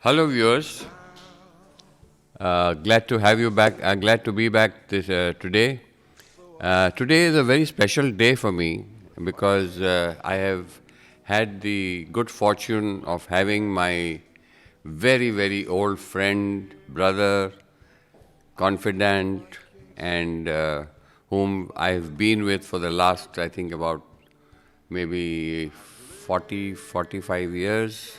Hello, viewers. Glad to have you back. Glad to be back today. Today is a very special day for me because I have had the good fortune of having my very, very old friend, brother, confidant, and whom I've been with for the last, I think, about maybe 40, 45 years.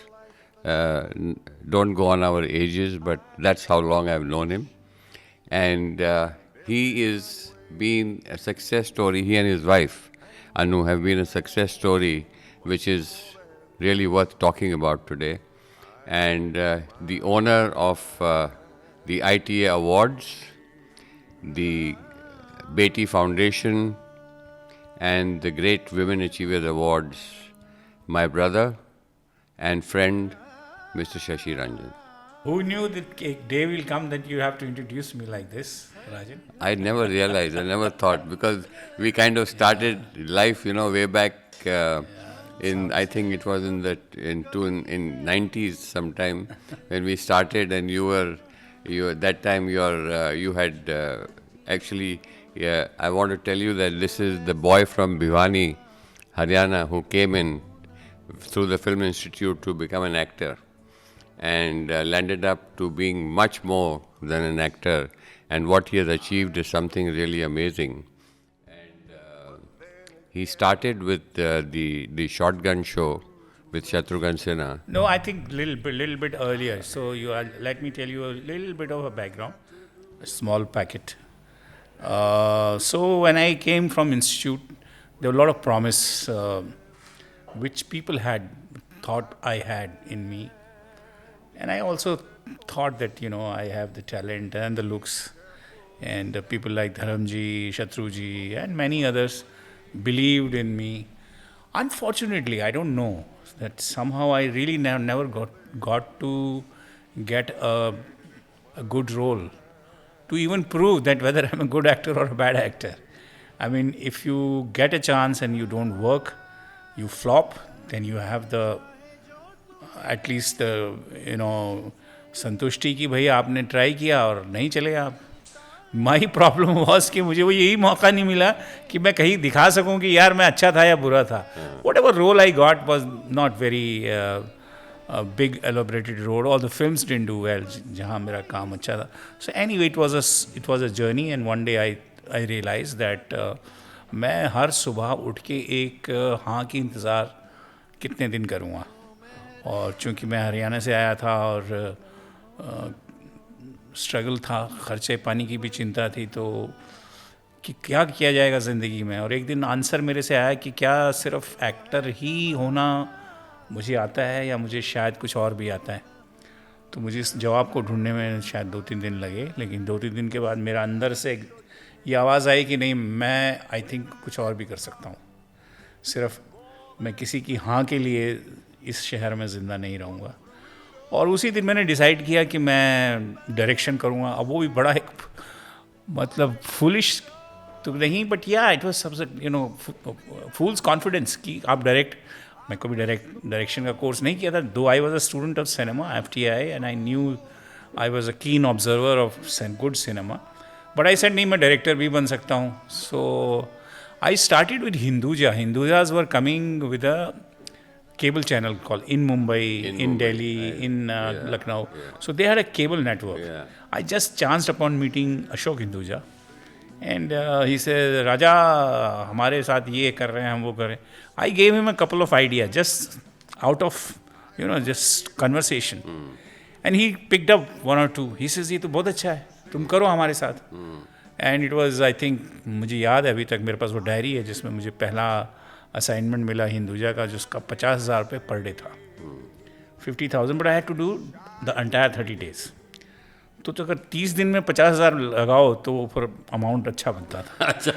Don't go on our ages, but that's how long I've known him. And he is been a success story. He and his wife, Anu, have been a success story, which is really worth talking about today. And the owner of the ITA Awards, the Beti Foundation, and the Great Women Achievers Awards, my brother and friend, Mr. Shashi Ranjan. Who knew that a day will come that you have to introduce me like this, Rajan? I never realized, I never thought, because we kind of started life, way back I think it was in 90s sometime when we started, and that time you had actually, yeah, I want to tell you that this is the boy from Bhiwani, Haryana, who came in through the Film Institute to become an actor, and landed up to being much more than an actor. And what he has achieved is something really amazing. And he started with the Shotgun Show with Shatrughan Sinha. No, I think little bit earlier. So let me tell you a little bit of a background, a small packet. So when I came from institute, there were a lot of promise which people had thought I had in me, and I also thought that I have the talent and the looks, and people like Dharamji, Shatruji, and many others believed in me. Unfortunately, I don't know that somehow I really never got to get a good role to even prove that whether I'm a good actor or a bad actor. I mean, if you get a chance and you don't work, you flop, then you have the at least संतुष्टि कि भाई आपने try किया और नहीं चले आप. My problem was कि मुझे वो यही मौका नहीं मिला कि मैं कहीं दिखा सकूं कि यार मैं अच्छा था या बुरा था. Whatever role I got was not very big elaborated role. All the films didn't do well जहाँ मेरा काम अच्छा था. So anyway it was a journey, and one day I realise that मैं हर सुबह उठ के एक हाँ की इंतज़ार कितने दिन करूँगा. और चूँकि मैं हरियाणा से आया था और स्ट्रगल था, खर्चे पानी की भी चिंता थी, तो कि क्या किया जाएगा ज़िंदगी में. और एक दिन आंसर मेरे से आया कि क्या सिर्फ एक्टर ही होना मुझे आता है या मुझे शायद कुछ और भी आता है. तो मुझे इस जवाब को ढूंढने में शायद 2-3 दिन लगे, लेकिन 2-3 दिन के बाद मेरा अंदर से ये आवाज़ आई कि नहीं, मैं आई थिंक कुछ और भी कर सकता हूँ. सिर्फ मैं किसी की हाँ के लिए इस शहर में ज़िंदा नहीं रहूँगा. और उसी दिन मैंने डिसाइड किया कि मैं डायरेक्शन करूँगा. अब वो भी बड़ा एक मतलब फूलिश तो नहीं, बट या इट वाज सबसे फूल्स कॉन्फिडेंस कि आप डायरेक्ट. मैं कभी डायरेक्शन का कोर्स नहीं किया था, though I was a student of cinema IFTI, and I knew I was a keen observer of good cinema. But I said नहीं, मैं डायरेक्टर भी बन सकता हूँ. So I started with Hindujas were coming with a cable channel called in Mumbai, in Delhi, in Lucknow. So they had a cable network. I just chanced upon meeting Ashok Hinduja, and he said, Raja, हमारे साथ ये कर रहे हैं, हम वो कर रहे हैं. I gave him a couple of ideas just out of just conversation, and he picked up one or two. He says, ये तो बहुत अच्छा है, तुम करो हमारे साथ. And it was, I think, मुझे याद है अभी तक, मेरे पास वो डायरी है जिसमें मुझे पहला असाइनमेंट मिला हिंदुजा का, जिसका 50,000 रुपये पर डे था. 50,000, but I had to do the entire 30 days. तो अगर 30 दिन में 50,000 लगाओ तो फिर अमाउंट अच्छा बनता था. अच्छा.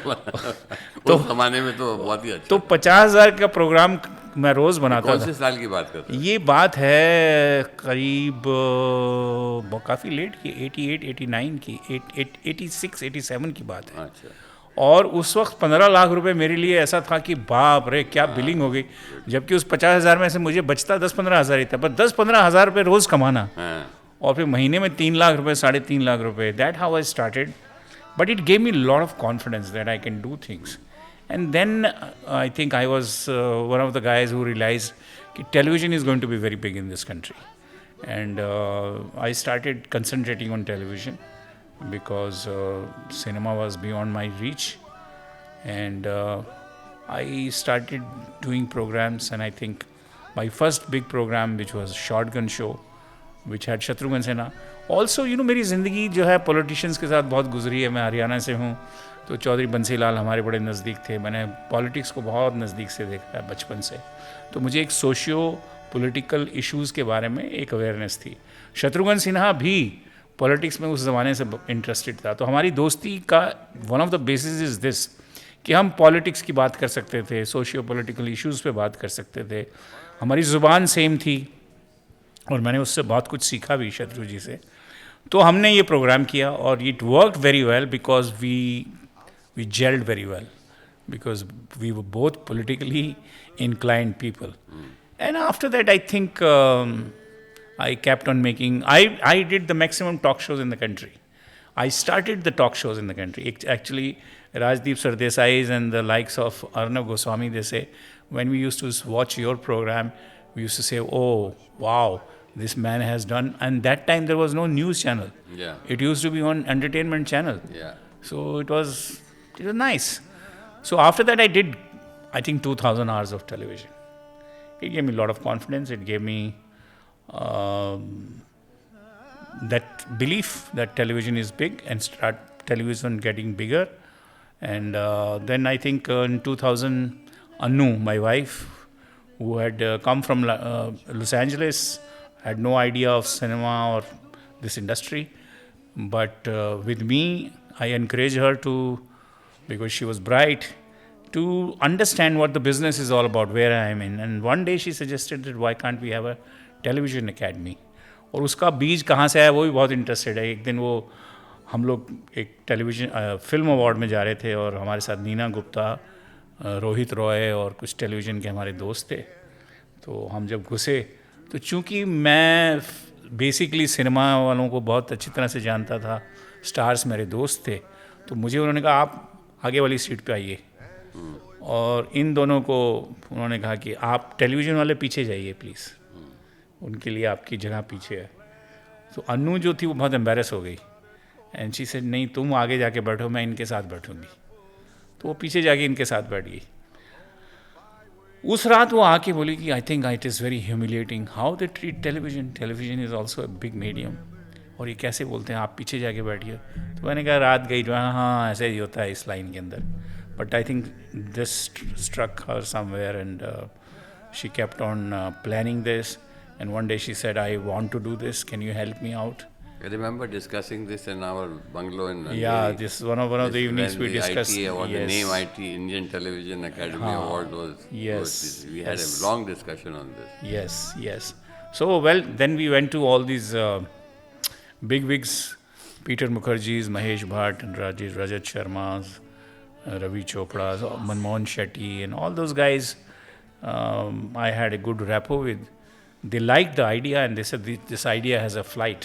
तो जमाने में तो बहुत ही अच्छा. तो 50,000 का प्रोग्राम मैं रोज़ बनाता था. कौन से साल की बात करते हैं? ये बात है करीब काफ़ी लेट की, 88, 89 की, 86, 87 की बात है. अच्छा. और उस वक्त 15 लाख रुपए मेरे लिए ऐसा था कि बाप रे क्या बिलिंग हो गई, जबकि उस 50,000 में से मुझे बचता 10-15 हज़ार ही था, पर 10-15 हज़ार रुपये रोज़ कमाना हाँ, और फिर महीने में 3 लाख रुपए, 3.5 लाख रुपए, that how I started. But it gave me a lot of confidence that I can do things. And then I think I was one of the guys who realized that television is going to be very big in this country. And I started concentrating on television because cinema was beyond my reach. And I started doing programs, and I think my first big program, which was Shotgun Show, which had Shatrughan Sinha. Also मेरी ज़िंदगी जो है politicians के साथ बहुत गुजरी है. मैं हरियाणा से हूँ, तो चौधरी बंसीलाल हमारे बड़े नज़दीक थे. मैंने पॉलिटिक्स को बहुत नज़दीक से देखा है बचपन से, तो मुझे एक सोशियो पॉलिटिकल इश्यूज़ के बारे में एक अवेयरनेस थी. शत्रुघ्न सिन्हा भी पॉलिटिक्स में उस ज़माने से इंटरेस्टेड था. तो हमारी दोस्ती का one of the basis is this कि हम पॉलिटिक्स की बात कर सकते थे, सोशियो पॉलिटिकल इश्यूज़ पे बात कर सकते थे. हमारी ज़ुबान सेम थी और मैंने उससे बहुत कुछ सीखा भी शत्रु जी से. तो हमने ये प्रोग्राम किया और it worked very well because we gelled very well because we were both politically inclined people. And after that, I think I kept on making. I did the maximum talk shows in the country. I started the talk shows in the country. Actually, Rajdeep Sardesai's and the likes of Arnav Goswami, they say, when we used to watch your program, we used to say, "Oh, wow, this man has done." And that time there was no news channel. yeah, It used to be on entertainment channel. yeah. So it was nice. So after that, I did, I think, 2,000 hours of television. It gave me a lot of confidence. It gave me that belief that television is big and start television getting bigger. And then I think in 2000, Anu, my wife, who had come from Los Angeles, had no idea of cinema or this industry. But with me, I encouraged her to, because she was bright, to understand what the business is all about, where I am in. And one day she suggested that why can't we have a television academy. और उसका बीज कहाँ से आया वो भी बहुत interested है. एक दिन वो हम लोग एक टेलीविजन फिल्म अवार्ड में जा रहे थे और हमारे साथ नीना गुप्ता, रोहित रॉय और कुछ टेलीविज़न के हमारे दोस्त थे. तो हम जब घुसे, तो चूँकि मैं बेसिकली सिनेमा वालों को बहुत अच्छी तरह से जानता था, स्टार्स मेरे दोस्त थे, तो मुझे उन्होंने कहा आप आगे वाली सीट पे आइए. और इन दोनों को उन्होंने कहा कि आप टेलीविज़न वाले पीछे जाइए प्लीज़, उनके लिए आपकी जगह पीछे है. तो अनु जो थी वो बहुत एम्बेरस हो गई. एंड शी सेड नहीं, तुम आगे जाके बैठो, मैं इनके साथ बैठूंगी. तो वो पीछे जाके इनके साथ बैठ गई. उस रात वो आके बोली कि I think it is very humiliating how they treat television. Television is also a big medium, और ये कैसे बोलते हैं आप पीछे जाके बैठिए. तो मैंने कहा रात गई जो हाँ ऐसे ही होता है इस लाइन के अंदर. But I think this struck her somewhere and she kept on planning this. And one day she said, I want to do this. Can you help me out? I remember discussing this in our bungalow in Nandeli. Yeah, this one of the evenings we discussed. ITA Award, yes. the name ITA Indian Television Academy Award was. Yes. We had a long discussion on this. Yes, yes. So well, then we went to all these big wigs, Peter Mukherjee's, Mahesh Bhatt, and Rajat Sharma's, Ravi Chopra's, Manmohan Shetty, and all those guys. I had a good rapport with. They liked the idea and they said this idea has a flight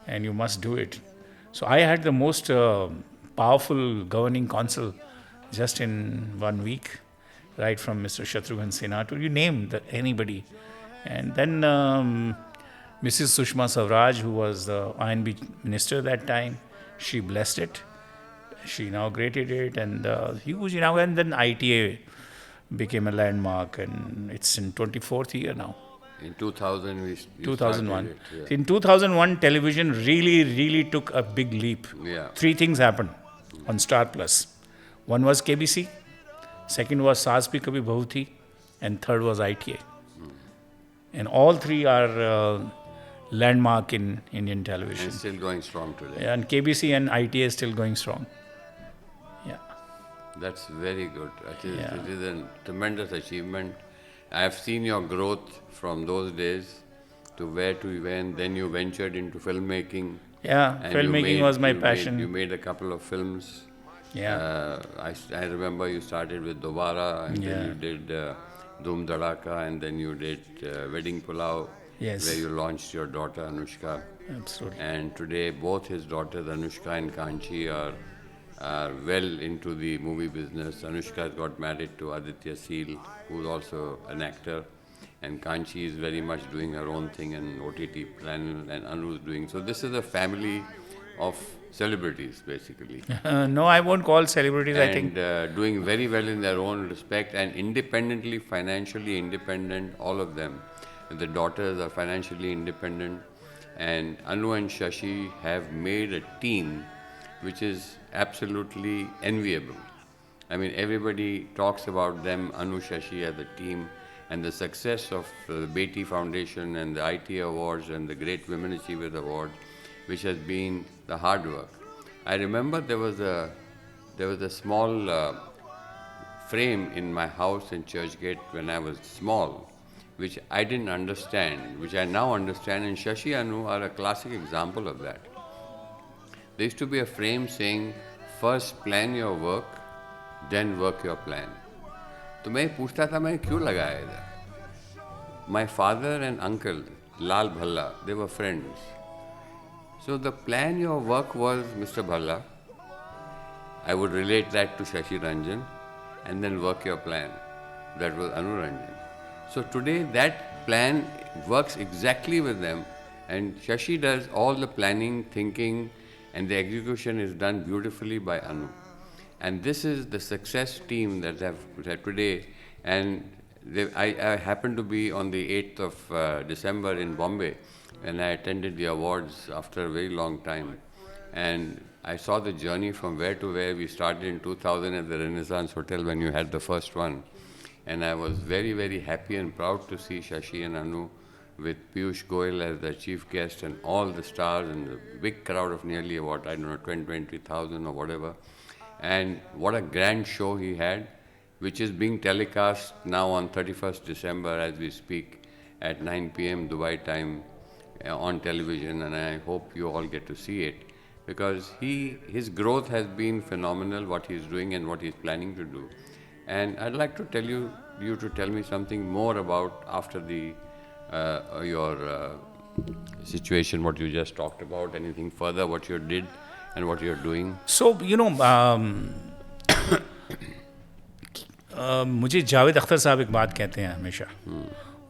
and you must do it. So I had the most powerful governing council just in 1 week, right from Mr. Shatrughan Sinha to you name anybody. And then Mrs. Sushma Swaraj, who was the INB minister that time, she blessed it. She inaugurated it and huge, and then ITA became a landmark and it's in 24th year now. In 2000, we 2001. It, yeah. In 2001, television really took a big leap. Yeah. 3 things happened on Star Plus. One was KBC, second was Saas Bhi Kabhi Bahu Thi, and third was ITA. And all 3 are landmark in Indian television. And still going strong today. And KBC and ITA is still going strong. Yeah. That's very good. It is a tremendous achievement. I have seen your growth from those days to when then you ventured into filmmaking. Yeah, filmmaking was my passion. You made a couple of films. Yeah. I remember you started with Dobara, and then Yeah. you did Dhoom Dharaka, and then you did Wedding Pulao, where Yes. you launched your daughter Anushka. Absolutely. And today, both his daughters Anushka and Kanchi are well into the movie business. Anushka got married to Aditya Seal, who's also an actor, and Kanchi is very much doing her own thing in OTT plan, and Anu is doing. So this is a family of celebrities, basically, No, I won't call celebrities. I think and doing very well in their own respect and independently, financially independent, all of them. The daughters are financially independent, and Anu and Shashi have made a team which is absolutely enviable. I mean, everybody talks about them, Anu Shashi as a team, and the success of the Beti Foundation and the ITA Awards and the Great Women Achievers Award, which has been the hard work. I remember there was a small frame in my house in Churchgate when I was small, which I didn't understand, which I now understand, and Shashi Anu are a classic example of that. There used to be a frame saying, first plan your work, then work your plan. तो मैं पूछता था मैं क्यों लगाया इधर. My father and uncle, Lal Bhalla, they were friends. So the plan your work was Mr. Bhalla. I would relate that to Shashi Ranjan, and then work your plan. That was Anu Ranjan. So today that plan works exactly with them, and Shashi does all the planning, thinking, and the execution is done beautifully by Anu. And this is the success team that have today. And I happened to be on the 8th of December in Bombay, and I attended the awards after a very long time. And I saw the journey from where to where. We started in 2000 at the Renaissance Hotel when you had the first one. And I was very, very happy and proud to see Shashi and Anu with Piyush Goyal as the chief guest and all the stars and the big crowd of nearly about, I don't know, 20,000 or whatever. And what a grand show he had, which is being telecast now on 31st December as we speak at 9 p.m. Dubai time on television, and I hope you all get to see it, because his growth has been phenomenal, what he's doing and what he's planning to do. And I'd like to tell you to tell me something more about after your situation, what you just talked about, anything further, what you did and what you're doing. so मुझे जावेद अख्तर साहब एक बात कहते हैं हमेशा.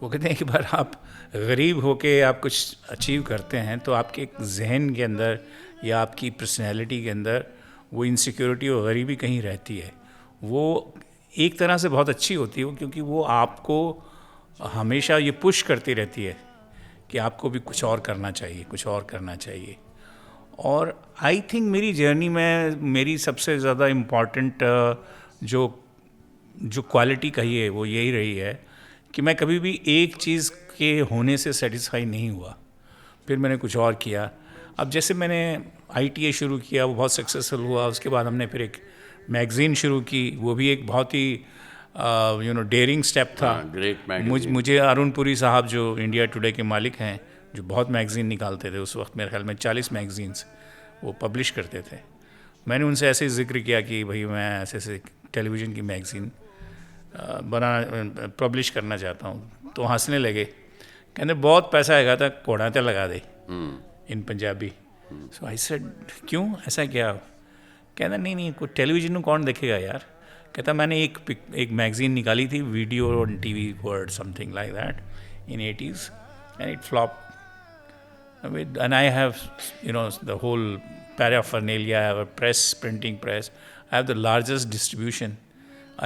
वो कहते हैं कि बार आप गरीब होके आप कुछ अचीव करते हैं तो आपके एक जहन के अंदर या आपकी पर्सनैलिटी के अंदर वो इनसिक्योरिटी और गरीबी कहीं रहती है. वो एक तरह से बहुत अच्छी होती है क्योंकि वो आपको हमेशा ये पुश करती रहती है कि आपको भी कुछ और करना चाहिए, कुछ और करना चाहिए. और आई थिंक मेरी जर्नी में मेरी सबसे ज़्यादा इम्पॉर्टेंट जो क्वालिटी कही है वो यही रही है कि मैं कभी भी एक चीज़ के होने से सेटिस्फाई नहीं हुआ. फिर मैंने कुछ और किया. अब जैसे मैंने ITA शुरू किया, वो बहुत सक्सेसफुल हुआ. उसके बाद हमने फिर एक मैगज़ीन शुरू की, वो भी एक बहुत ही डेयरिंग स्टेप था. Great magazine. मुझे अरुण पुरी साहब जो इंडिया टुडे के मालिक हैं, जो बहुत मैगज़ीन निकालते थे उस वक्त, मेरे ख्याल में 40 मैगज़ीन्स वो पब्लिश करते थे. मैंने उनसे ऐसे ही जिक्र किया कि भाई मैं ऐसे ऐसे टेलीविज़न की मैगज़ीन पब्लिश करना चाहता हूँ. तो हंसने लगे, कहते बहुत पैसा आएगा था, कोड़ा तो लगा दे इन पंजाबी. सो आई सेड क्यों, ऐसा क्या? कहता नहीं कोई टेलीविज़न में कौन देखेगा यार. कहता मैंने एक मैगज़ीन निकाली थी, video on TV word something like that in 80s, and it flop. And I have, the whole paraphernalia. I have a printing press. I have the largest distribution.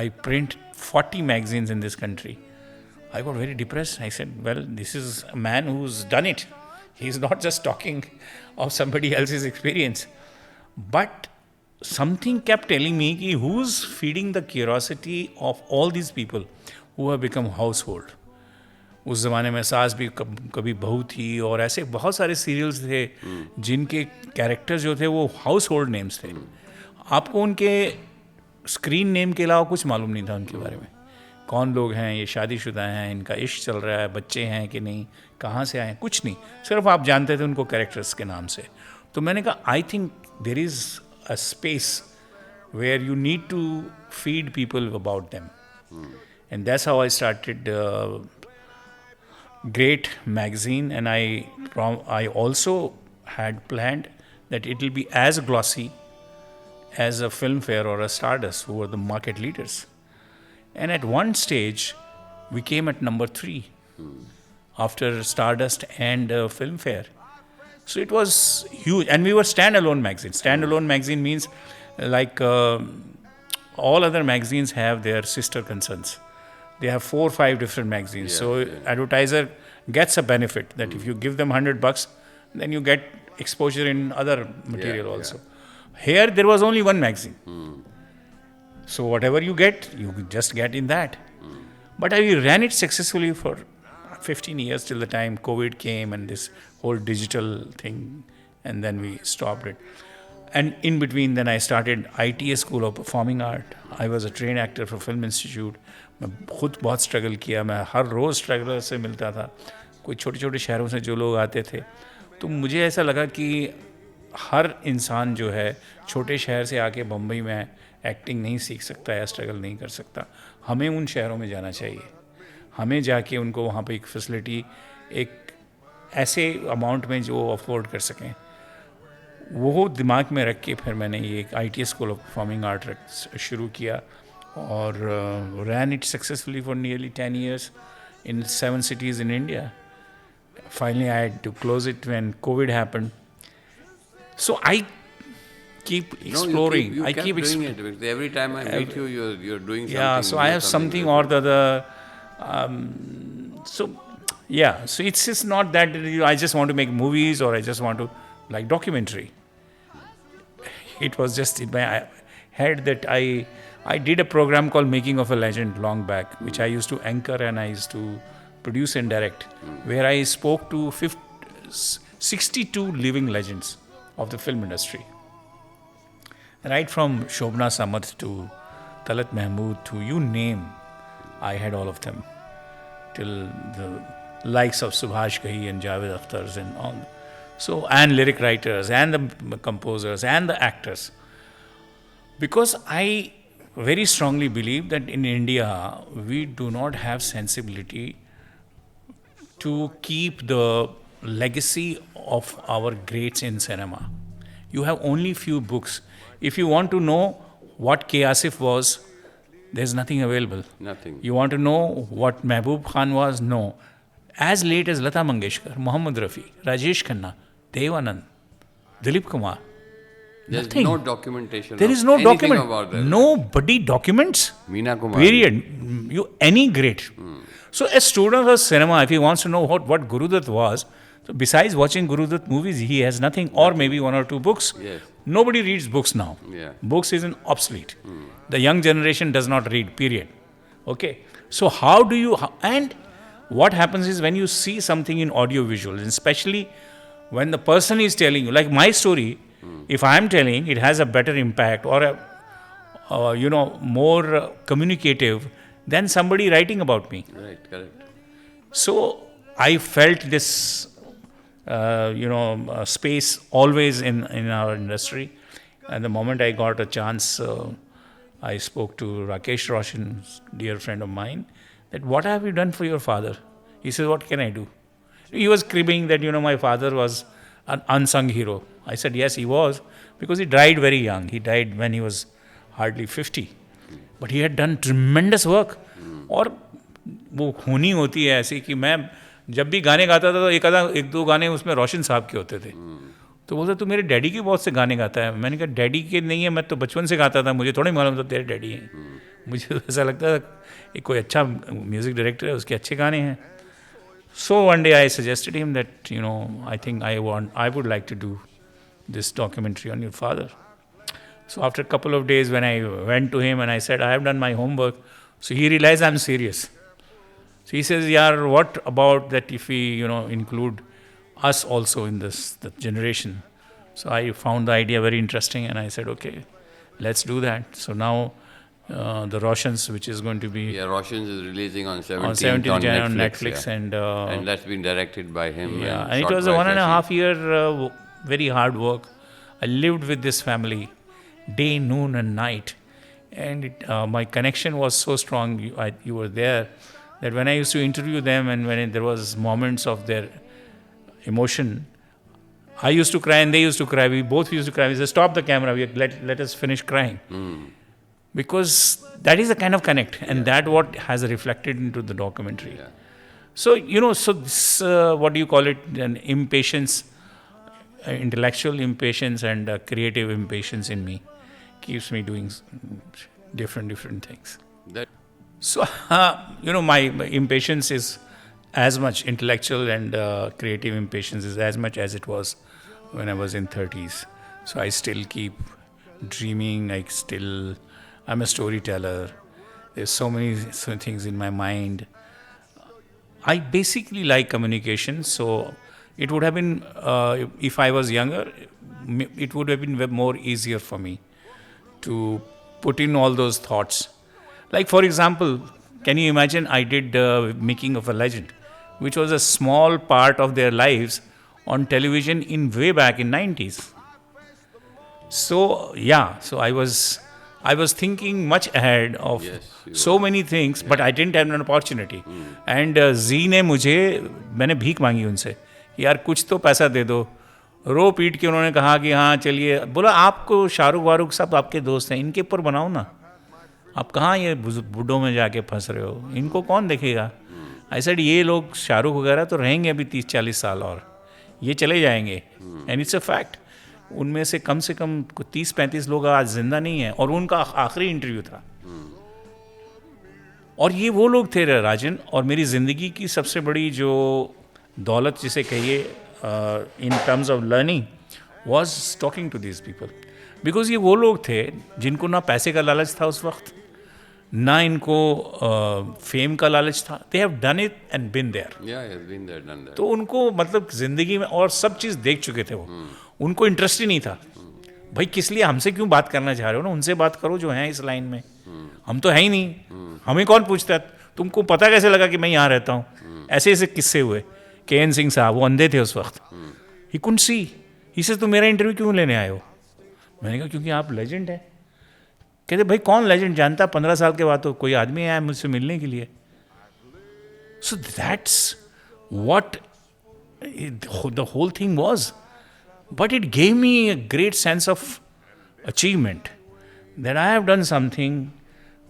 I print 40 magazines in this country. I got very depressed. I said, well, this is a man who's done it. He's not just talking of somebody else's experience. But something kept telling me कि who's feeding the curiosity of all these people who have become household. उस ज़माने में सास भी कभी बहू थी, और ऐसे बहुत सारे सीरियल्स थे जिनके कैरेक्टर्स जो थे वो हाउस होल्ड नेम्स थे. आपको उनके स्क्रीन नेम के अलावा कुछ मालूम नहीं था उनके बारे में. कौन लोग हैं, ये शादीशुदा हैं, इनका इश्क चल रहा है, बच्चे हैं कि नहीं, कहाँ से आए हैं, कुछ नहीं. सिर्फ आप जानते थे उनको कैरेक्टर्स के नाम से. तो मैंने कहा I think there is a space where you need to feed people about them. And that's how I started Great magazine, and I also had planned that it will be as glossy as a Filmfare or a Stardust, who were the market leaders. And at one stage, we came at number 3 after Stardust and Filmfare. So it was huge, and we were standalone magazine. Standalone magazine means like all other magazines have their sister concerns. They have 4 or 5 different magazines. Yeah, So yeah. advertiser gets a benefit that if you give them $100, then you get exposure in other material Yeah, also. Here there was only one magazine. So whatever you get, you just get in that. But I ran it successfully for 15 years till the time COVID came and this whole digital thing, and then we stopped it. And in between, then I started ITA School of Performing Art. I was a trained actor for Film Institute. मैं खुद बहुत struggle किया, मैं हर रोज़ struggler से मिलता था, कोई छोटे छोटे शहरों से जो लोग आते थे. तो मुझे ऐसा लगा कि हर इंसान जो है छोटे शहर से आके बम्बई में एक्टिंग नहीं सीख सकता या स्ट्रगल नहीं कर सकता. हमें उन शहरों में जाना चाहिए, हमें जाके उनको वहाँ पे एक फैसिलिटी एक ऐसे अमाउंट में जो अफोर्ड कर सकें, वो दिमाग में रख के फिर मैंने ये एक ITA school of performing art शुरू किया और ran it successfully for nearly 10 years in 7 cities in India. Finally, I had to close it when COVID happened. So I keep exploring. You I kept keep doing it. Because every time I meet you, you're doing something. Yeah, so I have something or the other. So yeah, so it's just not that I just want to make movies or I just want to like documentary. It was just in my head that I did a program called Making of a Legend long back, which I used to anchor and I used to produce and direct, where I spoke to 62 living legends of the film industry. Right from Shobna Samath to Talat Mahmood to you name, I had all of them, till the likes of Subhash Ghai and Javed Akhtar's and all. So, and lyric writers and the composers and the actors. Because I very strongly believe that in India, we do not have sensibility to keep the legacy of our greats in cinema. You have only few books. If you want to know what K. Asif was, there's nothing available. Nothing. You want to know what Mehboob Khan was? No. As late as Lata Mangeshkar, Mohammad Rafi, Rajesh Khanna, Devanand, Dilip Kumar. There's Nothing. no documentation. There of is no anything document. about that. Nobody documents. Meena Kumar. Period. Any great. So a student of cinema, if he wants to know what Guru Dutt was, so besides watching Guru Dutt movies, he has nothing, or maybe 1 or 2 books. Yes. Nobody reads books now. Yeah. Books is an obsolete. The young generation does not read, period. Okay. So how do you, and what happens is when you see something in audio visuals, and especially when the person is telling you, like my story, if I am telling, it has a better impact or more communicative than somebody writing about me. Right, correct. So I felt this, space always in our industry. And the moment I got a chance, I spoke to Rakesh Roshan, dear friend of mine, that what have you done for your father? He said, what can I do? He was cribbing that, my father was an unsung hero. I said, yes, he was, because he died very young. He died when he was hardly 50. But he had done tremendous work. और वो खूनी होती है ऐसी कि मैं जब भी गाने गाता था तो एक दो गाने उसमें रोशन साहब के होते थे. तो बोलता तू मेरे डैडी के बहुत से गाने गाता है. मैंने कहा डैडी के नहीं है, मैं तो बचपन से गाता था, मुझे थोड़ा ही मालूम था तेरे डैडी हैं. मुझे ऐसा लगता था एक कोई अच्छा म्यूज़िक डायरेक्टर है, उसके अच्छे गाने हैं. So one day I suggested him that, I think I would like to do this documentary on your father. So after a couple of days when I went to him and I said, I have done my homework, so he realized I'm serious. So he says, yeah, what about that if we, include us also in this the generation? So I found the idea very interesting and I said, okay, let's do that. So now the Roshans, which is going to be Yeah, Roshans is releasing on 17th on 17th January on Netflix, yeah. and that's been directed by him. yeah, and and it shot was a by 1.5 Shashi. year very hard work. I lived with this family day, noon, and night. And my connection was so strong. You were there that when I used to interview them, and when there was moments of their emotion, I used to cry and they used to cry. We both used to cry. We said, "Stop the camera. Let us finish crying." Because that is the kind of connect, and that what has reflected into the documentary. Yeah. So so this what do you call it? An impatience, intellectual impatience, and creative impatience in me keeps me doing different things. That So my impatience is as much intellectual, and creative impatience is as much as it was when I was in 30s. So I still keep dreaming. I'm a storyteller. There's so many things in my mind. I basically like communication, so it would have been, if I was younger, it would have been more easier for me to put in all those thoughts. Like, for example, can you imagine I did Making of a Legend, which was a small part of their lives on television in way back in 90s. So I was thinking much ahead of Yes, you so were. many things, but I didn't have an opportunity. And जी ने मैंने भीख मांगी उनसे कि यार कुछ तो पैसा दे दो. रो पीट के उन्होंने कहा कि हाँ चलिए, बोला आपको शाहरुख वारुख सब आपके दोस्त हैं, इनके ऊपर बनाओ ना. आप कहाँ ये बुड्ढों में जाके फंस रहे हो, इनको कौन देखेगा. आई सेड ये लोग शाहरुख वगैरह तो रहेंगे अभी 30-40 साल और ये चले जाएंगे. And it's a fact. उनमें से कम 30-35 लोग आज जिंदा नहीं हैं, और उनका आखिरी इंटरव्यू था. और ये वो लोग थे राजन, और मेरी ज़िंदगी की सबसे बड़ी जो दौलत जिसे कहिए in terms of learning was talking to this people. Because ये वो लोग थे जिनको ना पैसे का लालच था उस वक्त, ना इनको फेम का लालच था. They have done it and been there. yeah, has been there, done that. तो उनको मतलब ज़िंदगी में और सब चीज़ देख चुके थे वो. उनको इंटरेस्ट ही नहीं था. भाई किस लिए हमसे क्यों बात करना चाह रहे हो ना, उनसे बात करो जो हैं इस लाइन में. हम तो है ही नहीं, हमें कौन पूछता है. तुमको पता कैसे लगा कि मैं यहाँ रहता हूँ. ऐसे ऐसे किस्से हुए. KN सिंह साहब वो अंधे थे उस वक्त. He couldn't see. ही से तुम मेरा इंटरव्यू क्यों लेने आए हो. मैंने कहा क्योंकि आप लेजेंड है. कहते भाई कौन लेजेंड जानता, 15 साल के बाद तो कोई आदमी आया मुझसे मिलने के लिए. So that's what the whole thing was. But it gave me a great sense of achievement, that I have done something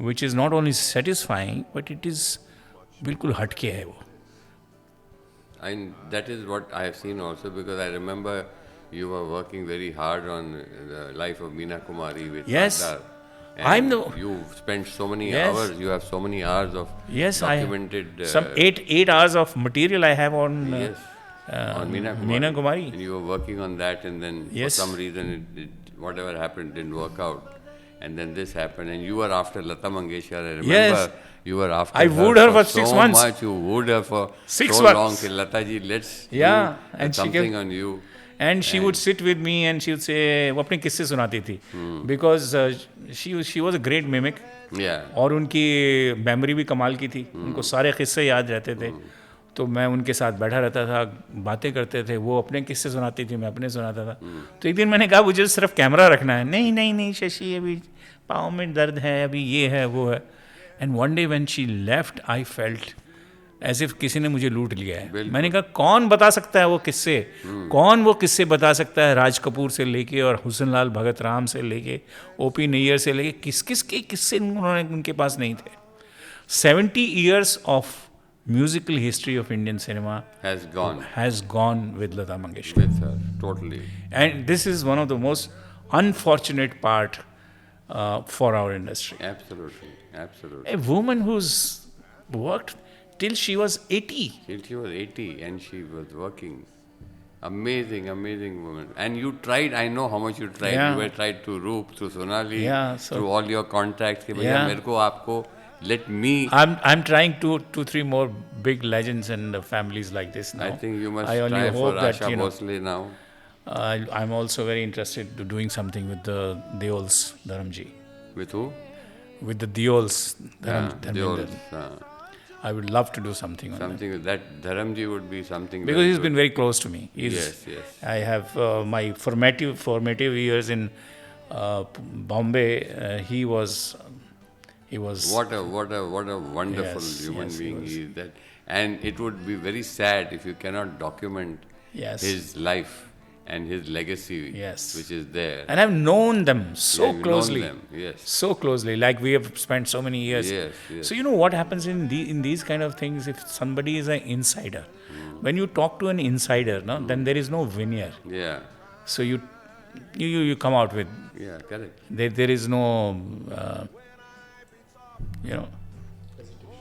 which is not only satisfying, but it is बिल्कुल हटके है वो. And that is what I have seen also, because I remember you were working very hard on the life of Meena Kumari with Yes. Sardar. I'm And the- you spent so many Yes. hours, you have so many hours of Yes, documented some eight hours of material I have on yes, on Meena Kumari. Meena Kumari. And you were working on that, and then Yes. for some reason whatever happened didn't work out. And then this happened, and you were after Lata Mangeshkar. I remember Yes. you were after I wooed her for 6 so months. much. You wooed her for 6 so months. long. Ki, Lata ji, let's Yeah, do and she something kept- on you. And she would sit with me and she would say, वो अपने किस्से सुनाती थी. Because she was a great mimic. Yeah. और उनकी memory भी कमाल की थी. उनको सारे किस्से याद रहते थे. तो मैं उनके साथ बैठा रहता था, बातें करते थे. वो अपने किस्से सुनाती थी, मैं अपने सुनाता था. तो एक दिन मैंने कहा मुझे सिर्फ कैमरा रखना है. नहीं नहीं नहीं शशि, अभी पाँव में दर्द है, अभी ये है वो है. And one day when she left I felt as if किसी ने मुझे लूट लिया है. मैंने कहा कौन बता सकता है वो किस्से, कौन वो किस्से बता सकता है. राज कपूर से लेके और हुसन लाल भगत राम से लेके OP नैयर से लेके किस किस के किस्से उन्होंने उनके पास नहीं थे. 70 years of musical history of Indian cinema has gone with Lata Mangeshkar. With her, totally. And this is one of the most unfortunate part for our industry. Absolutely, absolutely. A woman who's worked till she was 80. Till she was 80 and she was working. Amazing, amazing woman. And you tried, I know how much you tried. Yeah. You were tried to Roop, through Sonali, Yeah, so- through all your contacts. कि भैया Yeah. मेरे को आपको let me. I'm trying two, 3 more big legends and families like this now. I think you must I only try for hope that, Asha Bhosle now. I'm also very interested to doing something with the Deols, Dharamji. With who? With the Deols, The old, Dharminder. I would love to do something on that. something with that. Dharamji would be something. Because very he's good. been very close to me. Yes, yes. I have my formative years in Bombay, he was What a wonderful yes, human yes, he being was. he is. That, and it would be very sad if you cannot document Yes. his life and his legacy, Yes. which is there. And I've known them so Yeah, you've known closely. them, yes. So closely. Like we have spent so many years. Yes, yes. So you know what happens in these kind of things if somebody is an insider. When you talk to an insider, no, then there is no veneer. Yeah, So you come out with yeah, correct. there is no uh, you know.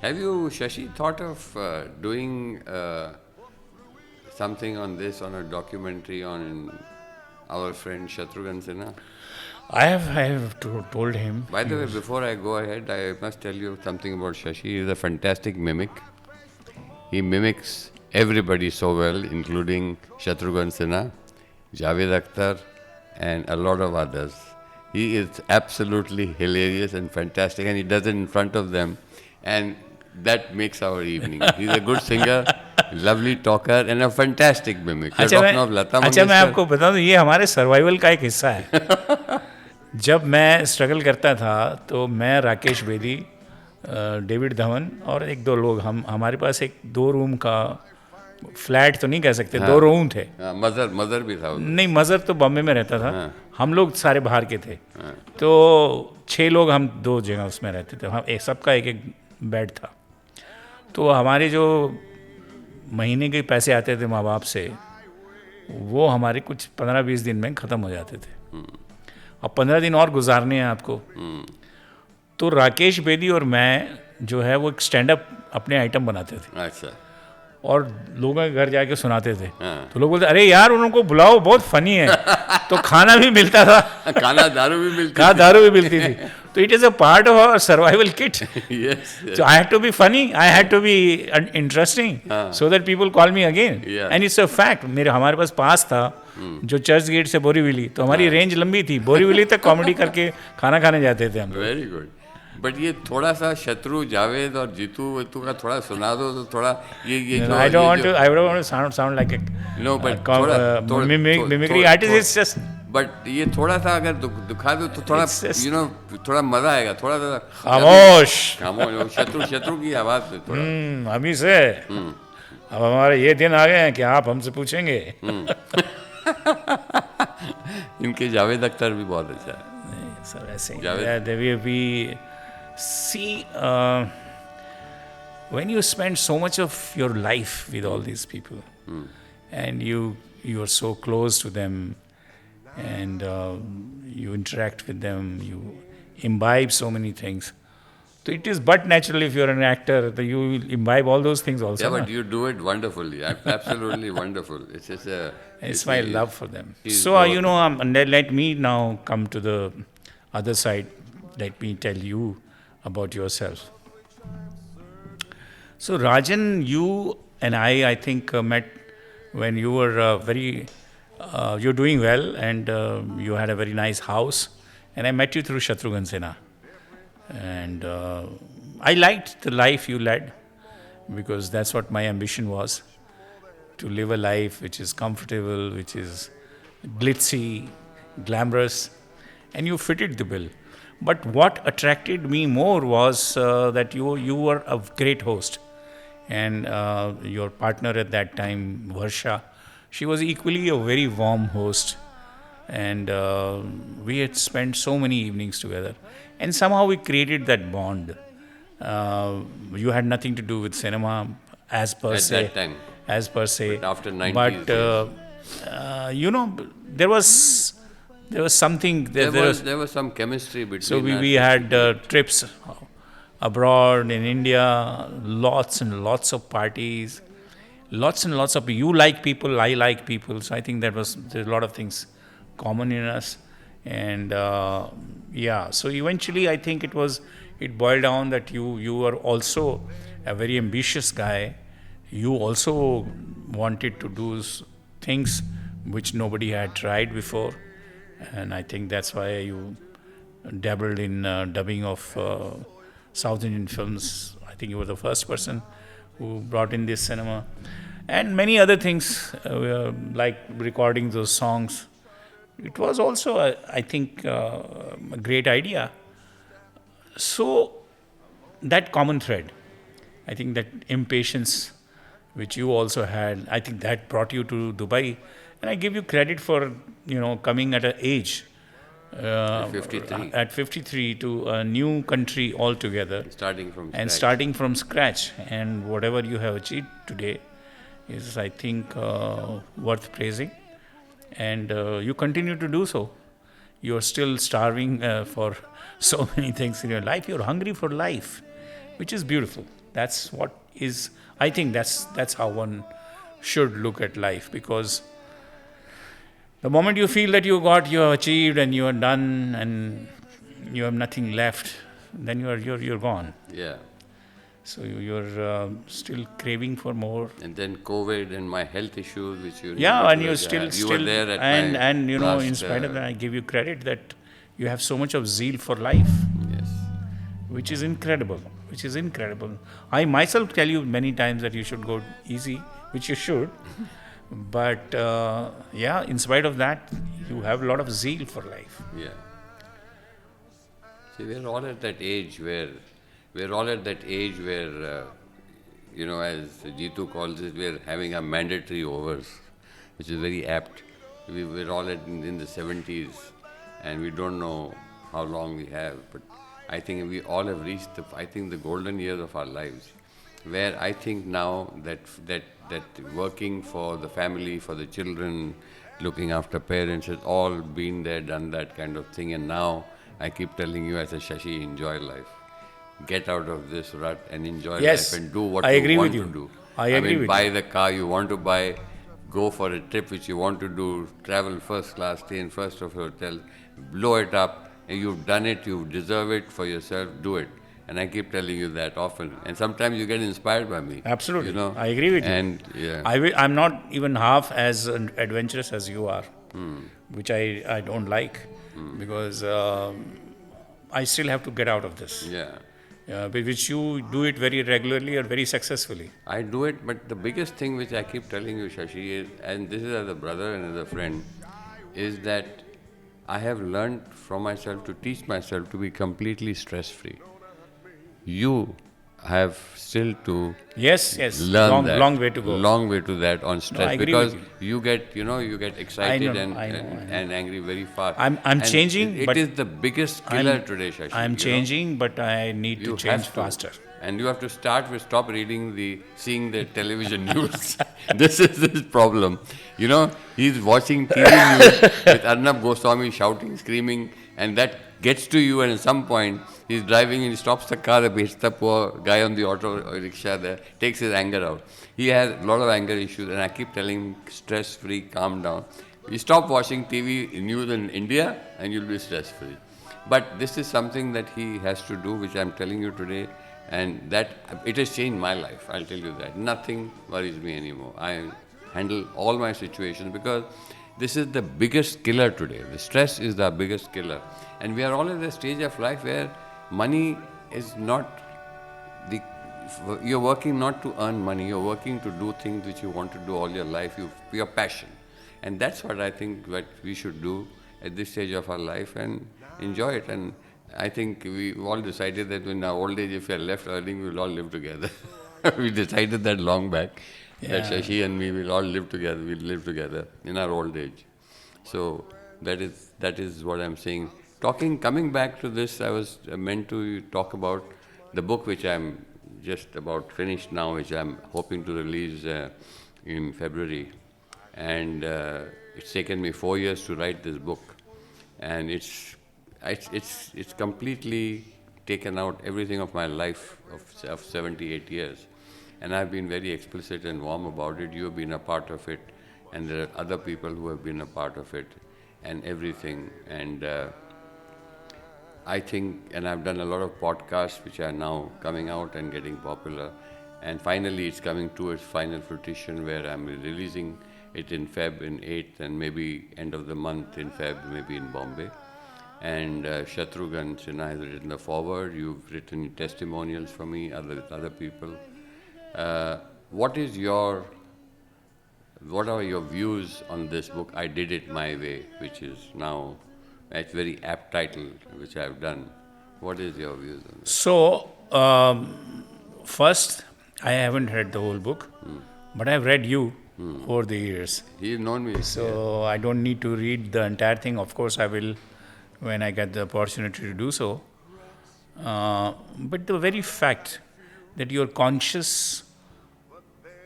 Have you, Shashi, thought of doing something on this, on a documentary on our friend Shatrughan Sinha? I have told him. By the way, before I go ahead, I must tell you something about Shashi. He is a fantastic mimic. He mimics everybody so well, including Shatrughan Sinha, Javed Akhtar, and a lot of others. He is absolutely hilarious and fantastic, and he does it in front of them, and that makes our evening. He's a good singer, lovely talker, and a fantastic mimic. You're talking of Lata अच्छा मैं Mangeshkar? आपको बता दूं ये हमारे survival का एक हिस्सा है. जब मैं स्ट्रगल करता था तो मैं राकेश बेदी, डेविड धवन और एक दो लोग हमारे पास एक 2 रूम का फ्लैट तो नहीं कह सकते, 2 रूम थे. हाँ, मदर भी था उधर. नहीं मज़र तो बॉम्बे में रहता था. हम लोग सारे बाहर के थे. तो 6 लोग हम 2 जगह उसमें रहते थे. हम सबका एक एक बेड था. तो हमारे जो महीने के पैसे आते थे माँ बाप से वो हमारे कुछ 15-20 दिन में ख़त्म हो जाते थे. अब 15 दिन और गुजारने हैं आपको. तो राकेश बेदी और मैं जो है वो एक स्टैंड अप अपने आइटम बनाते थे अच्छा. और लोगों के घर जाके सुनाते थे. हाँ. तो लोग बोलते अरे यार उनको बुलाओ बहुत फनी है. तो खाना भी मिलता था, खाना दारू भी मिलती कहाँ दारू भी मिलती थी. तो it is a part of our survival kit. yes, yes. So I had to be funny, I had to be interesting, so that people call me again. Yeah. And it's a fact. हमारे पास पास था जो church gate से बोरीवली, तो हमारी range लंबी थी. बोरीवली तक comedy करके खाना खाने जाते थे हम. Very good. बट ये थोड़ा सा शत्रु, जावेद और जीतू वेतू का थोड़ा सुना दो तो थोड़ा ये जो I don't want to sound like a No, but थोड़ा mimicry artist. It's just but ये थोड़ा सा अगर दिखा दो तो थोड़ा It's just- थोड़ा मजा आएगा. थोड़ा सा खामोश. शत्रु की आवाज से थोड़ा. अभी से अब हमारे ये दिन आ गए हैं कि आप हमसे पूछेंगे. इनके जावेद अख्तर भी बहुत अच्छा है. सर ऐसे Javed. we see when you spend so much of your life with all these people and you are so close to them and you interact with them, you imbibe so many things. So it is but natural if you're an actor that you will imbibe all those things also. Yeah, na? but you do it wonderfully. Absolutely wonderful. It's just It's my love for them. he's So, both. and let me now come to the other side. Let me tell you about yourself. So, Rajan, you and I think, met when you were you're doing well and you had a very nice house. And I met you through Shatrughan Sinha. And I liked the life you led because that's what my ambition was. To live a life which is comfortable, which is glitzy, glamorous, and you fitted the bill. But what attracted me more was that you were a great host, and your partner at that time, Varsha, she was equally a very warm host, and we had spent so many evenings together, and somehow we created that bond. You had nothing to do with cinema as per At se. that time. As per se, But after 90s, but there was something There was some chemistry between so us. we had trips abroad in India, lots and lots of parties, lots and lots of you like people, I like people, so I think there's a lot of things common in us, and so eventually I think it boiled down that you were also a very ambitious guy. You also wanted to do things which nobody had tried before, and I think that's why you dabbled in dubbing of South Indian films. I think you were the first person who brought in this cinema, and many other things like recording those songs It was also, I think, a great idea. So that common thread, I think that impatience which you also had, I think that brought you to Dubai. And I give you credit for, coming at an age At 53, at 53 to a new country altogether starting from and scratch. starting from scratch. And whatever you have achieved today is, I think, worth praising. And you continue to do so. You're still starving for so many things in your life. You're hungry for life, which is beautiful. That's what is. I think that's how one should look at life, because the moment you feel that you have achieved and you are done and you have nothing left, then you're gone. Yeah. So you're still craving for more. And then COVID and my health issues, which you Yeah, needed and to you're you were there at my and in last. spite of that, I give you credit that you have so much of zeal for life, Yes. which is incredible. Which is incredible. I myself tell you many times that you should go easy, which you should. But yeah, in spite of that, you have a lot of zeal for life. Yeah. See, we're all at that age where as Jitu calls it, we're having a mandatory overs, which is very apt. We're all in the 70s, and we don't know how long we have. But I think we all have reached the golden years of our lives, where I think now that working for the family, for the children, looking after parents has all been there, done that kind of thing, and now I keep telling you as a Shashi, enjoy life. Get out of this rut and enjoy Yes, life and do what I you agree want with to you. do. I agree with buy you. the car you want to buy, go for a trip which you want to do, travel first class, stay in first of hotel, blow it up. And you've done it, you deserve it for yourself, do it. And I keep telling you that often. And sometimes you get inspired by me. Absolutely, You know. I agree with you. And yeah. I'm not even half as adventurous as you are, which I don't like, because I still have to get out of this. Yeah. Which you do it very regularly or very successfully. I do it, but the biggest thing which I keep telling you, Shashi, is, and this is as a brother and as a friend, is that I have learned from myself to teach myself to be completely stress free. You have still to Yes, yes. learn that. Long way to go. Long way to that on stress, I agree because with you get excited I know. and angry very fast. I'm And changing, It but is the biggest killer today, Shashi. I'm you know. changing, but I need to You change have to. faster. And you have to stop seeing the television news. This is his problem. He's watching TV news with Arnab Goswami shouting, screaming, and that gets to you. And at some point, he's driving and he stops the car, the poor guy on the auto or rickshaw there, takes his anger out. He has a lot of anger issues, and I keep telling him, stress-free, calm down. You stop watching TV news in India, and you'll be stress-free. But this is something that he has to do, which I'm telling you today. And that it has changed my life, I'll tell you that. Nothing worries me anymore. I handle all my situations, because this is the biggest killer today. The stress is the biggest killer. And we are all at a stage of life where money is not you're working not to earn money, you're working to do things which you want to do all your life, your passion. And that's what I think what we should do at this stage of our life, and enjoy it. And I think we all decided that in our old age, if we are left earning, we'll all live together. We decided that long back, that Shashi and me will all live together. We'll live together in our old age. So that is what I'm saying. Coming back to this, I was meant to talk about the book which I'm just about finished now, which I'm hoping to release in February. And it's taken me 4 years to write this book, and it's completely taken out everything of my life of 78 years. And I've been very explicit and warm about it. You have been a part of it, and there are other people who have been a part of it, and everything. And I think, and I've done a lot of podcasts which are now coming out and getting popular. And finally, it's coming to its final fruition, where I'm releasing it in Feb, in 8th, and maybe end of the month in Feb, maybe in Bombay. And Shatrughan Sinha has written the foreword. You've written testimonials for me, other people. What is your what are your views on this book? I Did It My Way, which is now a very apt title, which I've done. What is your views on this? So, first, I haven't read the whole book, but I've read you over the years. He's known me. So, I don't need to read the entire thing. Of course, I will when I get the opportunity to do so. But the very fact that you're conscious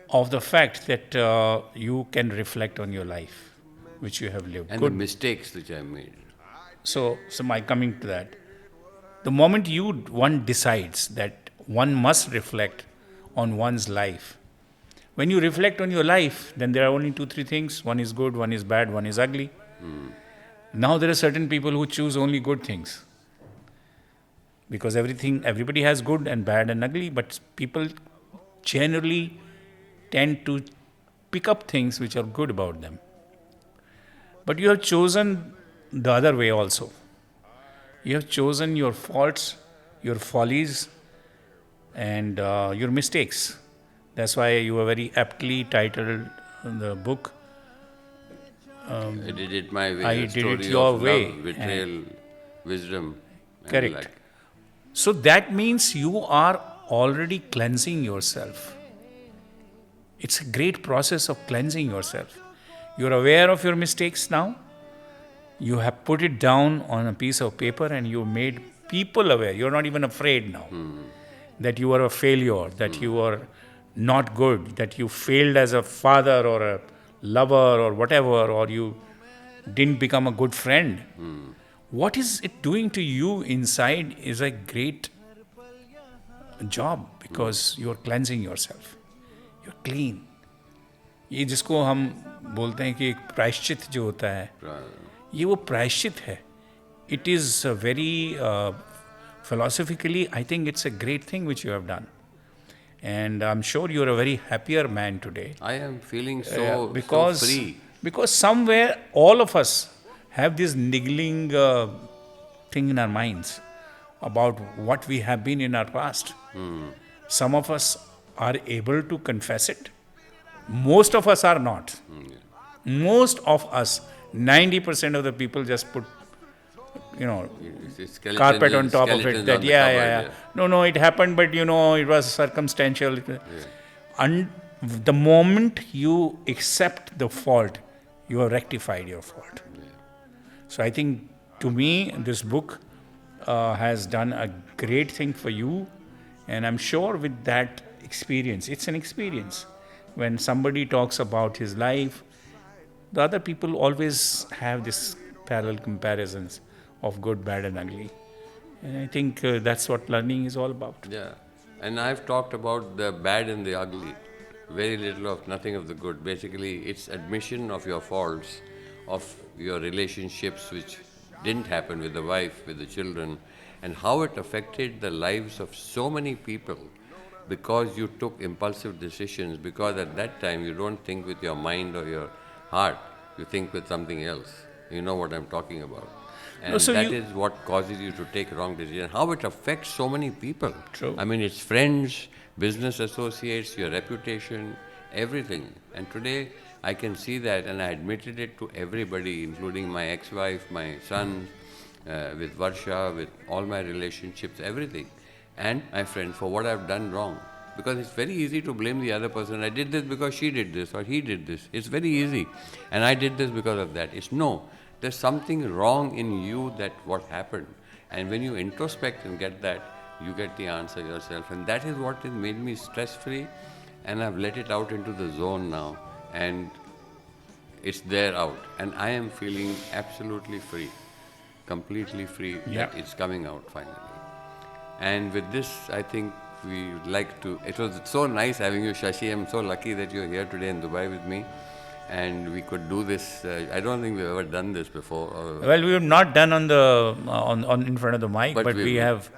of the fact that you can reflect on your life, which you have lived. And Good. the mistakes which I made. So my coming to that, the moment one decides that one must reflect on one's life, when you reflect on your life, then there are only 2, 3 things. One is good, one is bad, one is ugly. Now there are certain people who choose only good things because everybody has good and bad and ugly, but people generally tend to pick up things which are good about them. But you have chosen the other way also. You have chosen your faults, your follies, and your mistakes. That's why you are very aptly titled the book. I did it my way. I A did it story your of way. love, betrayal, wisdom, and Correct. like. So that means you are already cleansing yourself. It's a great process of cleansing yourself. You're aware of your mistakes now. You have put it down on a piece of paper and you made people aware. You're not even afraid now that you are a failure, that you are not good, that you failed as a father or a lover or whatever, or you didn't become a good friend. What is it doing to you inside is a great job because you're cleansing yourself. You're clean. ये जिसको हम बोलते हैं कि एक प्रायश्चित जो होता है, ये वो प्रायश्चित है. It is very philosophically, I think it's a great thing which you have done. And I'm sure you're a very happier man today. I am feeling so because free. because somewhere all of us have this niggling thing in our minds about what we have been in our past. Some of us are able to confess it. Most of us are not. Most of us, 90% of the people just put, It's skeletons carpet on and top of skeletons it. That on the yeah. cupboard, No, it happened, but it was circumstantial. And the moment you accept the fault, you have rectified your fault. So I think, to me, this book has done a great thing for you, and I'm sure with that experience, it's an experience. When somebody talks about his life, the other people always have this parallel comparisons of good, bad, and ugly. And I think that's what learning is all about. Yeah. And I've talked about the bad and the ugly. Very little of nothing of the good. Basically, it's admission of your faults, of your relationships which didn't happen with the wife, with the children, and how it affected the lives of so many people because you took impulsive decisions, because at that time you don't think with your mind or your heart, you think with something else. You know what I'm talking about. And so that you- is what causes you to take wrong decisions. How it affects so many people. True. I mean, it's friends, business associates, your reputation, everything. And today I can see that, and I admitted it to everybody, including my ex-wife, my son, with Varsha, with all my relationships, everything. And my friends, for what I've done wrong. Because it's very easy to blame the other person. I did this because she did this or he did this. It's very easy. And I did this because of that. It's no. There's something wrong in you that what happened. And when you introspect and get that, you get the answer yourself. And that is what has made me stress-free. And I've let it out into the zone now. And it's there out. And I am feeling absolutely free. Completely free that it's coming out finally. And with this, I think we would like to. It was so nice having you, Shashi. I'm so lucky that you're here today in Dubai with me, and we could do this. I don't think we've ever done this before. Well, we have not done on the on in front of the mic, but we have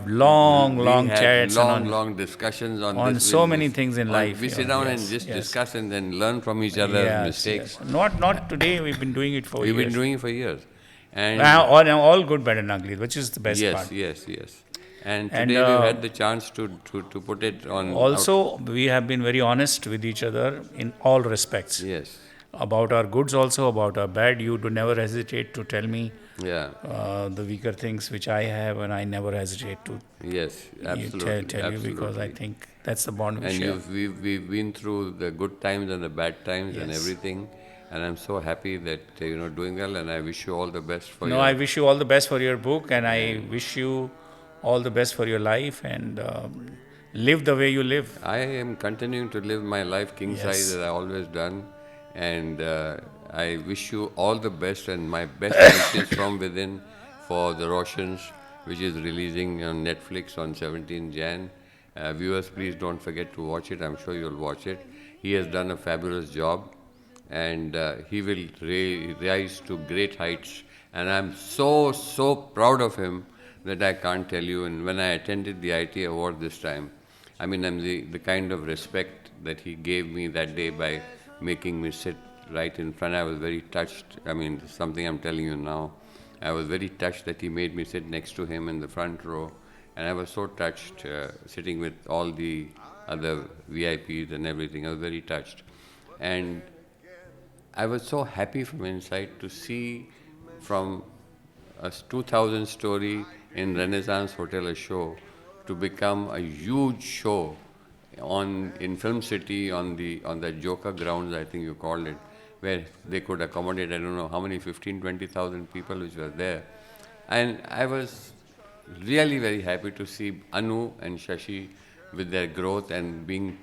long we had chats long discussions on on this. so many things in life. We sit down and just discuss and then learn from each other's mistakes. Yes. Not today. We've been doing it for We've years. been doing it for years, and all good, bad, and ugly, which is the best part. yes. And And today we've had the chance to put it on out. also, we have been very honest with each other in all respects. Yes. About our goods, also about our bad. You do never hesitate to tell me Yeah. the weaker things which I have, and I never hesitate to Yes. tell, Absolutely. tell you, because I Absolutely. think that's the bond we And share. we've been through the good times and the bad times and Yes. everything. And I'm so happy that doing well. And I wish you all the best for No, I your. wish you all the best for your book, and I And wish you all the best for your life, and live the way you live. I am continuing to live my life king size Yes. as I always done, and I wish you all the best and my best wishes from within for the Roshans, which is releasing on Netflix on 17 Jan. Viewers, please don't forget to watch it. I'm sure you'll watch it. He has done a fabulous job, and he will rise to great heights. And I'm so proud of him that I can't tell you. And when I attended the ITA Award this time, I mean, I'm the kind of respect that he gave me that day by making me sit right in front. I was very touched. I mean, something I'm telling you now. I was very touched that he made me sit next to him in the front row. And I was so touched sitting with all the other VIPs and everything. I was very touched. And I was so happy from inside to see from a 2000 story in Renaissance Hotel a show to become a huge show on in Film City on the Joker grounds, I think you called it, where they could accommodate, I don't know how many, 15, 20,000 people which were there. And I was really very happy to see Anu and Shashi with their growth and being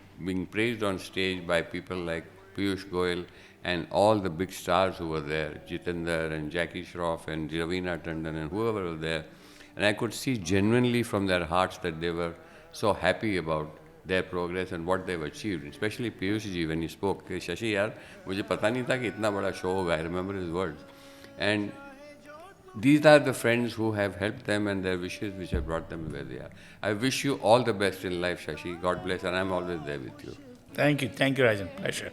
praised on stage by people like Piyush Goyal and all the big stars who were there, Jitendra and Jackie Shroff and Ravina Tandon and whoever was there. And I could see genuinely from their hearts that they were so happy about their progress and what they've achieved. Especially Piyush ji when he spoke, कि शशि यार मुझे पता नहीं था कि इतना बड़ा show होगा. I remember his words. And these are the friends who have helped them and their wishes which have brought them where they are. I wish you all the best in life, Shashi. God bless, and I'm always there with you. Thank you, Rajan. Pleasure.